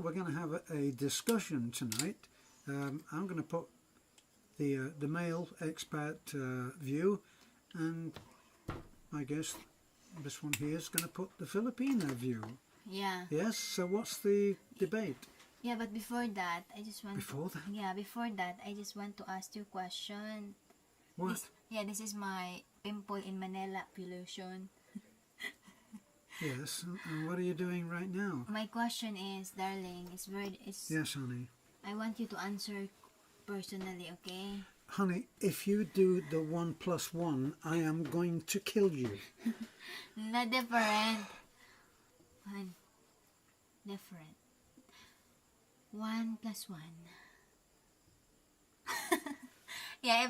We're going to have a discussion tonight. I'm going to put the male expat view, and I guess this one here is going to put the Filipino view. Yeah. Yes. So what's the debate? Yeah, but before that, I just want. Before that? Yeah, before that, I just want to ask you a question. What? This is my pimple in Manila pollution. Yes. And what are you doing right now? My question is, darling, Yes, honey. I want you to answer personally, okay? Honey, if you do the 1 + 1, I am going to kill you. Not different. One. Different. 1 + 1. Yeah,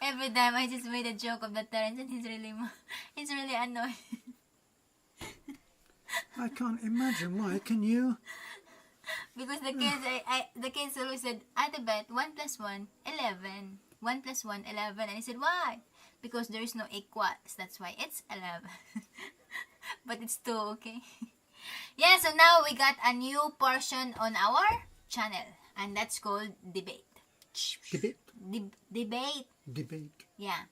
every time I just made a joke of the Terrence, and he's really annoyed. I can't imagine why. Can you? Because the kids always said, Ate Bet, 1 + 1, 11. 1 + 1, 11. And I said, why? Because there is no equals. That's why it's 11. But it's 2, okay? Yeah, so now we got a new portion on our channel. And that's called debate. Debate? Debate. Debate. Yeah.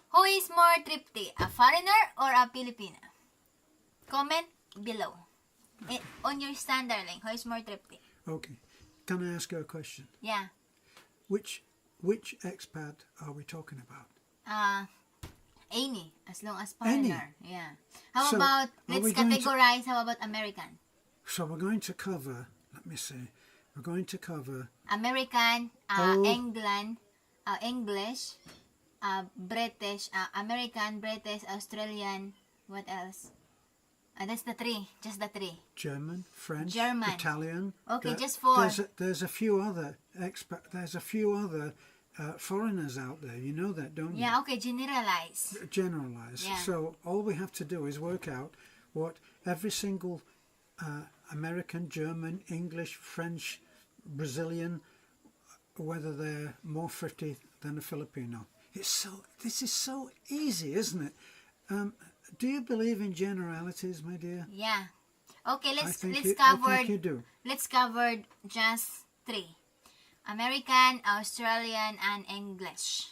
Who is more thrifty, a foreigner or a Filipino? Comment below. On your stand, darling, who is more thrifty? Okay. Can I ask you a question? Yeah. Which expat are we talking about? Any, as long as foreigner. Any? Yeah. How So, about, let's categorize, how about American? So we're going to cover, let me see, we're going to cover... American, England, English, British, American, British, Australian, what else? That's the 3, just the 3. German, French, German. Italian. Okay, just 4. There's a few other foreigners out there. You know that, don't you? Yeah, okay, generalize. Generalize. Yeah. So all we have to do is work out what every single American, German, English, French, Brazilian, whether they're more thrifty than a Filipino. This is so easy, isn't it? Do you believe in generalities, my dear? Yeah. Okay, I think you do. Let's cover just 3. American, Australian, and English.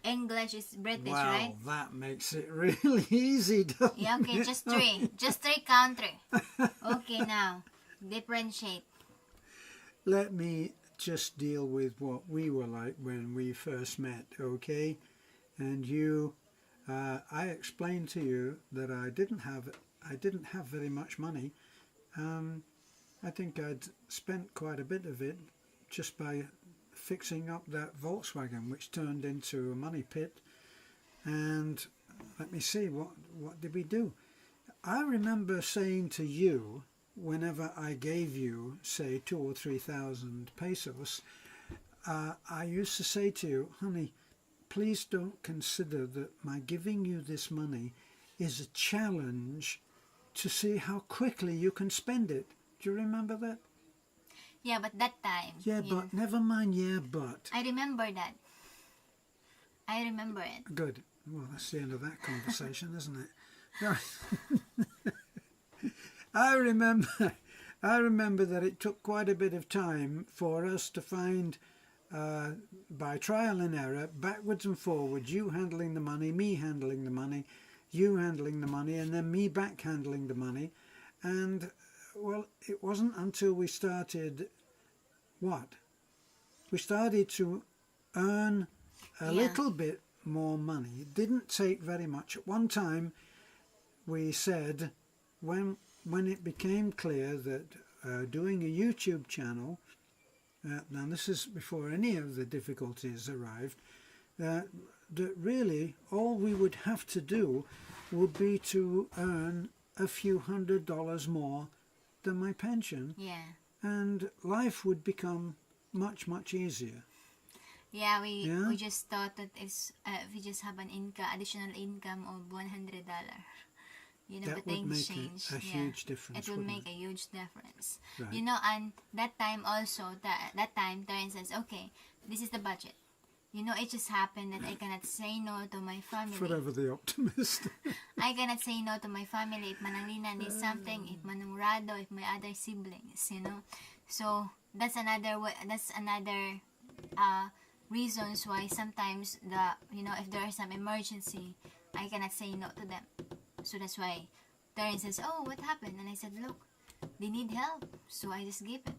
English is British, right? Wow, that makes it really easy, doesn't Yeah, okay, it? just 3. Just 3 country. Okay, now, differentiate. Let me just deal with what we were like when we first met, okay? And I explained to you that I didn't have very much money. I think I'd spent quite a bit of it just by fixing up that Volkswagen, which turned into a money pit. And let me see, what did we do? I remember saying to you, whenever I gave you, say, 2,000 or 3,000 pesos, I used to say to you, honey, please don't consider that my giving you this money is a challenge to see how quickly you can spend it. Do you remember that? Yeah, but that time. Yeah, but never mind, yeah, but. I remember that. I remember it. Good. Well, that's the end of that conversation, isn't it? I remember that it took quite a bit of time for us to find, by trial and error, backwards and forwards, you handling the money, me handling the money, you handling the money, and then me back handling the money. And, well, it wasn't until we started, we started to earn a little bit more money. It didn't take very much. At one time, we said, when it became clear that doing a YouTube channel, now this is before any of the difficulties arrived, that really all we would have to do would be to earn a few $100s more than my pension, and life would become much, much easier. Yeah, we just thought that if we just have an additional income of $100, you know, that the things would make change. a huge difference. It will make a huge difference. Right. You know, and that time also, that time, Terrence says, okay, this is the budget. You know, it just happened that I cannot say no to my family. Forever the optimist. I cannot say no to my family if Mananglinan needs something, if Manong Rado, if my other siblings, you know. So that's another way, that's another reasons why sometimes if there is some emergency, I cannot say no to them. So that's why Darren says, "Oh, what happened?" And I said, "Look, they need help, so I just give it."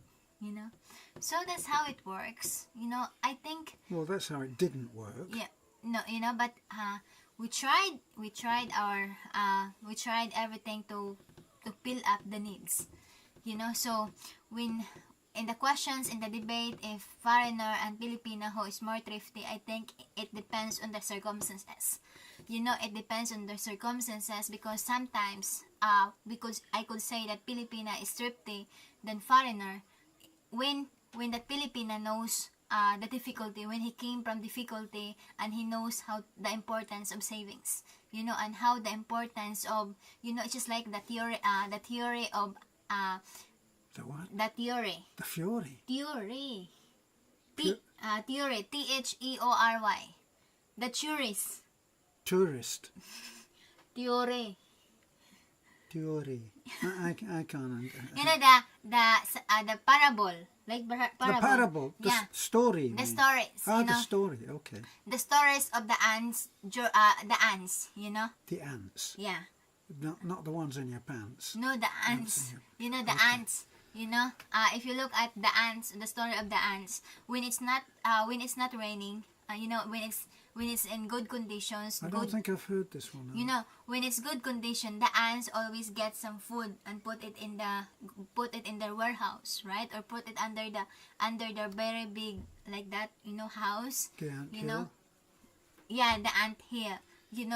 So that's how it works. I think. Well, that's how it didn't work. Yeah, no, but we tried everything to fill up the needs. So when in the questions in the debate, if foreigner and Filipino who is more thrifty, I think it depends on the circumstances. It depends on the circumstances, because sometimes because I could say that Filipina is thrifty than foreigner when that Filipina knows the difficulty, when he came from difficulty, and he knows how the importance of savings, and how the importance of, it's just like the theory of The what? the theory The Fury. theory Pu- theory, theory, the tourist Tourist. theory. Theory. I can't. The parable, like The parable. The yeah, story. the you mean. stories, The story. Okay. the stories of the ants, the ants, The ants. yeah. Not the ones in your pants. No, the ants. The Okay. ants. If you look at the ants, the story of the ants, when it's not raining, when it's in good conditions, I don't think I've heard this one. when it's good condition, the ants always get some food and put it in their warehouse, right? Or put it under the very big, like that, house. The ant you hill. know, yeah, the ant hill.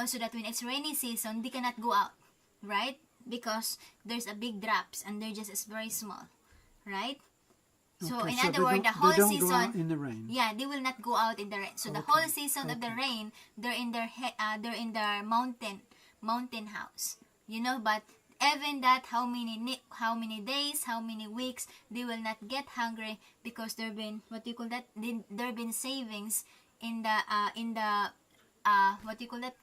So that when it's rainy season, they cannot go out, right? Because there's a big drops and they're just very small, right? So Okay, in so other words, the whole they don't season, go out in the rain. yeah, they will not go out in the rain. So the Okay, whole season of the okay. rain, they're in their mountain house. But even that, how many days, how many weeks, they will not get hungry, because there been, what do you call that? There been savings in the what do you call that?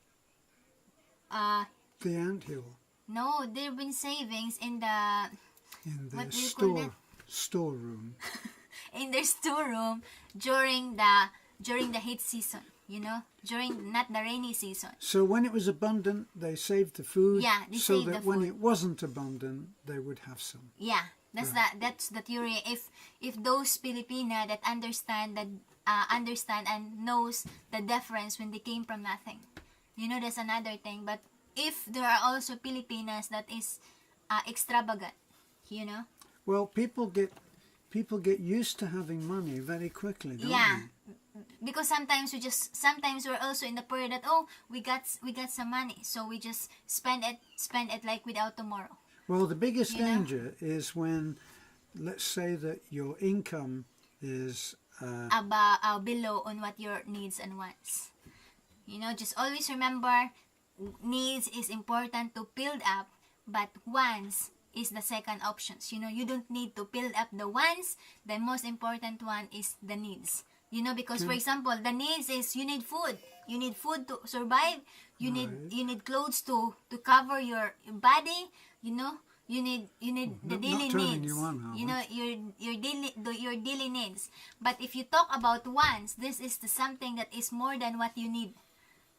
The ant hill. No, there been savings in the In the What do you call that? storeroom. in their storeroom during the heat season. During not the rainy season. So when it was abundant, they saved the food. Yeah, they so saved that the when food. it wasn't abundant, they would have some. Yeah, that's the theory. If those Filipina that understand and knows the difference when they came from nothing, that's another thing. But if there are also Filipinas that is extravagant, Well, people get used to having money very quickly, don't yeah, they? because sometimes we're also in the period that, we got some money, so we just spend it like without tomorrow. Well, the biggest You know? danger is when, let's say that your income is Below on what your needs and wants. Just always remember, needs is important to build up, but wants is the second options. You don't need to build up the wants. The most important one is the needs. Because for example, the needs is you need food. You need food to survive. You need clothes to cover your body. You need the Not daily turning needs. you on, are we? Your daily needs. But if you talk about wants, this is something that is more than what you need.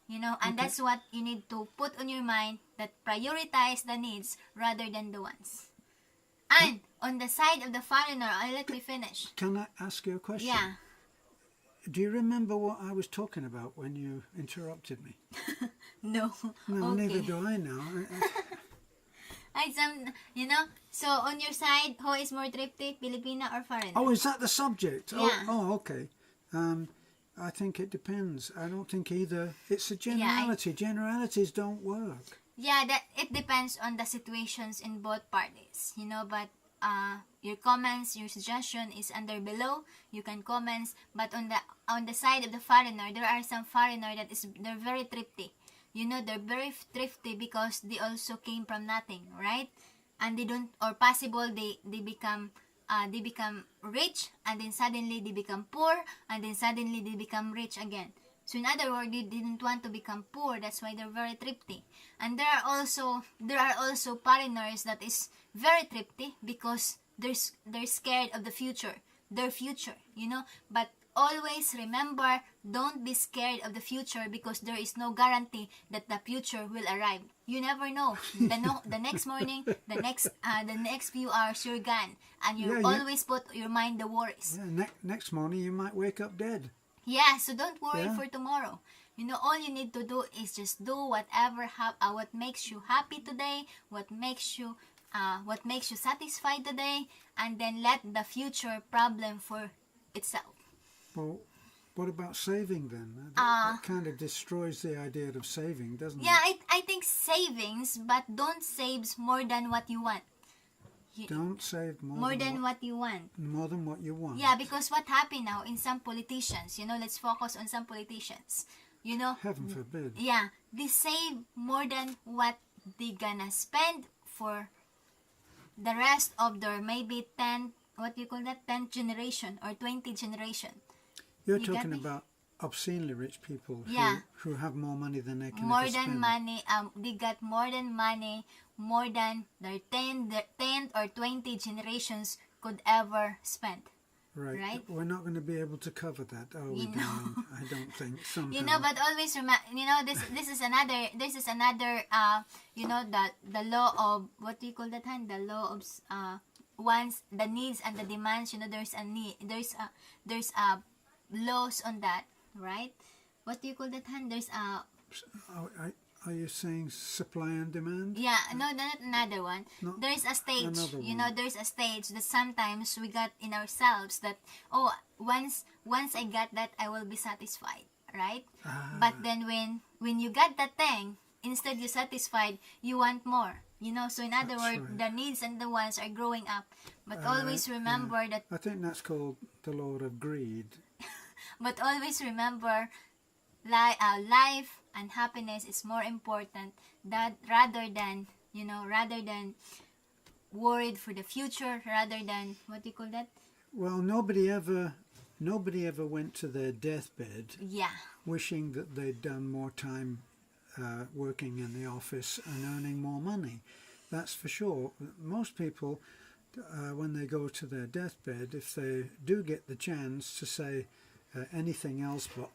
And that's what you need to put on your mind, that prioritize the needs rather than the wants. And on the side of the foreigner, I'll let me finish. Can I ask you a question? Yeah. Do you remember what I was talking about when you interrupted me? No. No, Okay. neither do I now. So on your side, who is more thrifty, Filipina or foreigner? Oh, is that the subject? Yeah. Oh, okay. I think it depends. I don't think either. It's a generality. Generalities don't work. Yeah, that it depends on the situations in both parties, but your comments, your suggestion is under below. You can comment, but on the side of the foreigner, there are some foreigner they're very thrifty. They're very thrifty because they also came from nothing, right? And they don't, or possible they become rich, and then suddenly they become poor, and then suddenly they become rich again. So in other words, they didn't want to become poor. That's why they're very thrifty. And there are also foreigners that is very thrifty because they're scared of the future, their future, but always remember, don't be scared of the future, because there is no guarantee that the future will arrive. You never know. The next morning, the next few hours, you're gone, and you always put your mind the worries. Yeah, next morning you might wake up dead. Yeah, so don't worry for tomorrow. All you need to do is just do whatever what makes you happy today, what makes you satisfied today, and then let the future problem for itself. Well, what about saving then? That kind of destroys the idea of saving, doesn't it? Yeah, I think savings, but don't save more than what you want. Don't save more than what you want. More than what you want. Yeah, because what happened now in some politicians, let's focus on some politicians. Heaven forbid. Yeah, they save more than what they gonna spend for the rest of their maybe 10th generation or 20th generation. You're talking about obscenely rich people who have more money than they can more ever than spend. money. They got more than money, more than their 10th or 20 generations could ever spend. Right. We're not going to be able to cover that, are we, darling? I don't think. Somehow. But always remember, this is another the law of, what do you call that, the law of wants, the needs and the demands. There's a need, there's a laws on that, right? What do you call that, there's a Are you saying supply and demand? Yeah, no, not another one. No, there's a stage, one. There's a stage that sometimes we got in ourselves that, once I got that, I will be satisfied, right? But then when you got that thing, instead you satisfied, you want more, So in other words, right. The needs and the wants are growing up. But always remember that. I think that's called the law of greed. But always remember, life and happiness is more important, that rather than worried for the future, rather than, what do you call that? Well, nobody ever went to their deathbed wishing that they'd done more time working in the office and earning more money. That's for sure. Most people, when they go to their deathbed, if they do get the chance to say anything else but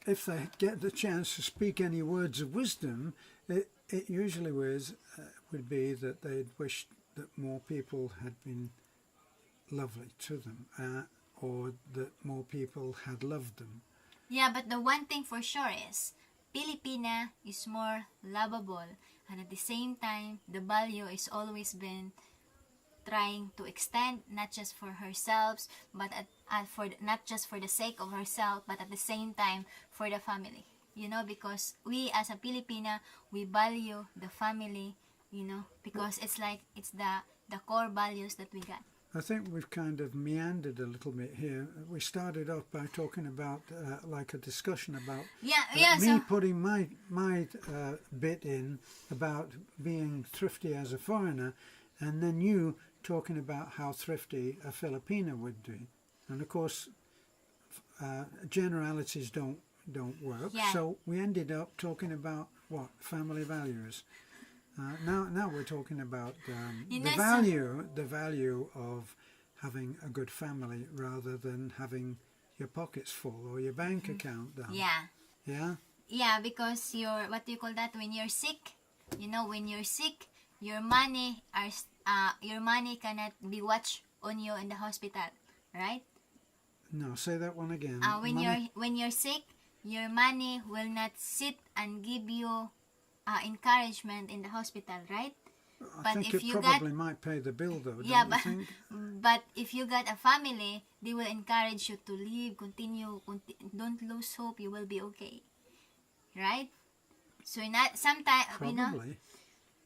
if they get the chance to speak any words of wisdom, it usually would be that they'd wished that more people had been lovely to them, or that more people had loved them. Yeah, but the one thing for sure is, Filipina is more lovable, and at the same time, the value is always been trying to extend, not just for herself, but not just for the sake of herself, but at the same time for the family. Because we as a Filipina, we value the family, because it's the core values that we got. I think we've kind of meandered a little bit here. We started off by talking about like a discussion about me putting my bit in about being thrifty as a foreigner, and then you talking about how thrifty a Filipina would do. And of course, generalities don't work. Yeah. So we ended up talking about what? Family values. Now we're talking about the value of having a good family rather than having your pockets full or your bank account down. Yeah. Yeah? Yeah, because what do you call that? When you're sick, your money cannot be watched on you in the hospital, right? No, say that one again. When you're sick, your money will not sit and give you encouragement in the hospital, right? I think it probably might pay the bill though, don't you think? But if you got a family, they will encourage you to live, continue, don't lose hope, you will be okay. Right? So sometimes, Probably.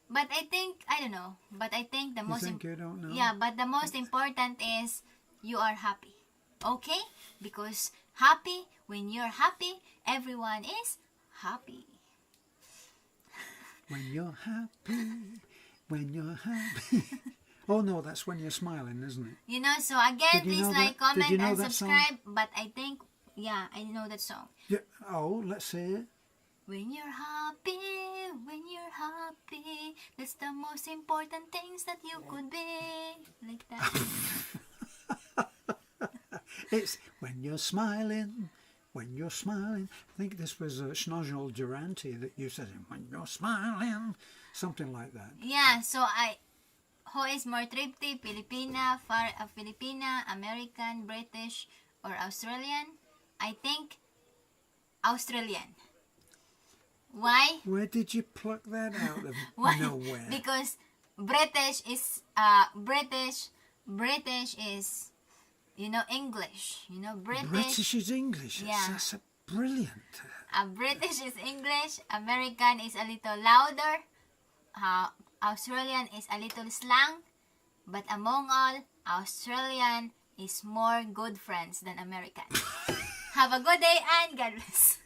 But I think, I don't know, but I think the most... You think you don't know? Yeah, but the most important is you are happy. Okay? Because when you're happy, everyone is happy. When you're happy. Oh no, that's when you're smiling, isn't it? So again, please like, comment, and subscribe. Song? But I think, I know that song. Yeah. Oh, let's say it. When you're happy, that's the most important things that you could be. Like that. It's when you're smiling. When you're smiling. I think this was Schnozzel Durante that you said, when you're smiling. Something like that. Yeah, so who is more thrifty? Filipina, American, British, or Australian? I think Australian. Why? Where did you pluck that out of Why? nowhere? Because British is English. British is English. Yeah. That's brilliant. British is English. American is a little louder. Australian is a little slang. But among all, Australian is more good friends than American. Have a good day and God bless.